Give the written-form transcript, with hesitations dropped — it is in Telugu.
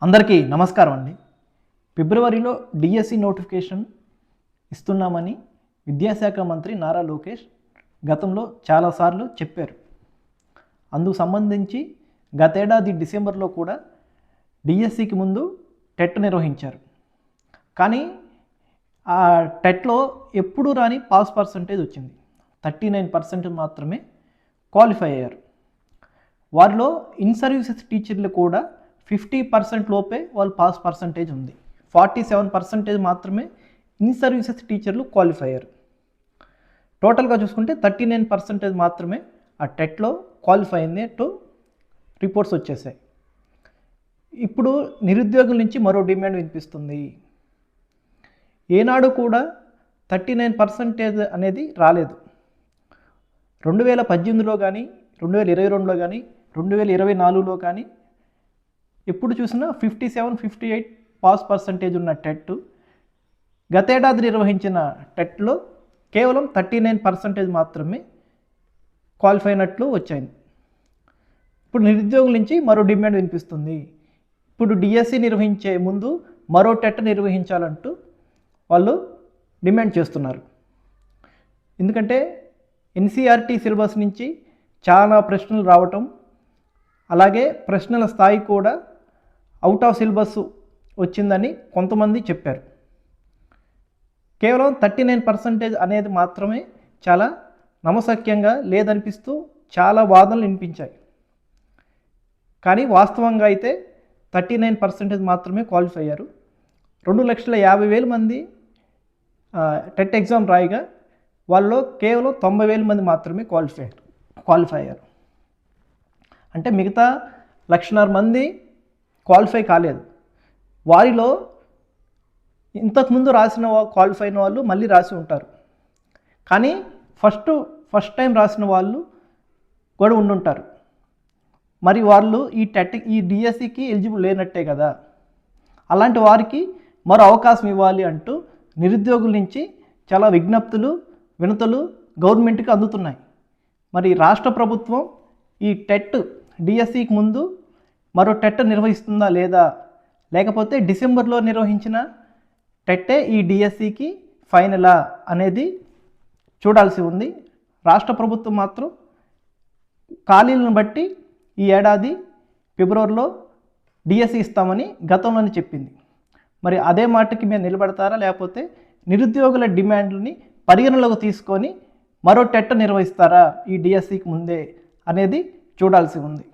అందరికీ నమస్కారం అండి. ఫిబ్రవరిలో డిఎస్సి నోటిఫికేషన్ ఇస్తున్నామని విద్యాశాఖ మంత్రి నారా లోకేష్ గతంలో చాలాసార్లు చెప్పారు. అందుకు సంబంధించి గతేడాది డిసెంబర్లో కూడా డిఎస్సికి ముందు టెట్ నిర్వహించారు. కానీ ఆ టెట్లో ఎప్పుడూ రాని పాస్ పర్సంటేజ్ వచ్చింది. 39% మాత్రమే క్వాలిఫై అయ్యారు. వారిలో ఇన్ సర్వీసెస్ టీచర్లు కూడా 50% లోపే వాళ్ళు పాస్ పర్సంటేజ్ ఉంది. 47% మాత్రమే ఇన్ సర్వీసెస్ టీచర్లు క్వాలిఫై అయ్యారు. టోటల్గా చూసుకుంటే 39% మాత్రమే ఆ టెట్లో క్వాలిఫై అయినట్టు రిపోర్ట్స్ వచ్చేసాయి. ఇప్పుడు నిరుద్యోగుల నుంచి మరో డిమాండ్ వినిపిస్తుంది. ఏనాడు కూడా 39% అనేది రాలేదు. 2018లో కానీ 2022లో కానీ 2024లో కానీ ఎప్పుడు చూసినా 57-58 పాస్ పర్సంటేజ్ ఉన్న టెట్ గతేడాది నిర్వహించిన టెట్లో కేవలం 39% మాత్రమే క్వాలిఫై అయినట్లు వచ్చాయి. ఇప్పుడు నిరుద్యోగుల నుంచి మరో డిమాండ్ వినిపిస్తుంది. ఇప్పుడు డిఎస్సి నిర్వహించే ముందు మరో టెట్ నిర్వహించాలంటూ వాళ్ళు డిమాండ్ చేస్తున్నారు. ఎందుకంటే ఎన్సీఆర్టీ సిలబస్ నుంచి చాలా ప్రశ్నలు రావటం, అలాగే ప్రశ్నల స్థాయి కూడా అవుట్ ఆఫ్ సిలబస్ వచ్చిందని కొంతమంది చెప్పారు. కేవలం 39% అనేది మాత్రమే చాలా నమ్మశక్యంగా లేదనిపిస్తూ చాలా వాదనలు వినిపించాయి. కానీ వాస్తవంగా అయితే 39% మాత్రమే క్వాలిఫై అయ్యారు. 2,50,000 మంది టెట్ ఎగ్జామ్ రాయిగా వాళ్ళలో కేవలం 90,000 మంది మాత్రమే క్వాలిఫై అయ్యారు. అంటే మిగతా 1,50,000 మంది క్వాలిఫై కాలేదు. వారిలో ఇంతకుముందు క్వాలిఫై అయిన వాళ్ళు మళ్ళీ రాసి ఉంటారు. కానీ ఫస్ట్ టైం రాసిన వాళ్ళు కూడా ఉండుంటారు. మరి వాళ్ళు ఈ డిఎస్సికి ఎలిజిబుల్ లేనట్టే కదా. అలాంటి వారికి మరో అవకాశం ఇవ్వాలి అంటూ నిరుద్యోగుల నుంచి చాలా వినతులు గవర్నమెంట్కి అందుతున్నాయి. మరి రాష్ట్ర ప్రభుత్వం ఈ టెట్ డిఎస్సికి ముందు మరో టెట్ నిర్వహిస్తుందా లేదా, లేకపోతే డిసెంబర్లో నిర్వహించిన టెట్టే ఈ డిఎస్సికి ఫైనలా అనేది చూడాల్సి ఉంది. రాష్ట్ర ప్రభుత్వం మాత్రం ఖాళీలను బట్టి ఈ ఏడాది ఫిబ్రవరిలో డిఎస్సి ఇస్తామని గతంలోనే చెప్పింది. మరి అదే మాటకి మేము నిలబడతారా, లేకపోతే నిరుద్యోగుల డిమాండ్లని పరిగణలోకి తీసుకొని మరో టెట్ నిర్వహిస్తారా ఈ డిఎస్సికి ముందే అనేది చూడాల్సి ఉంది.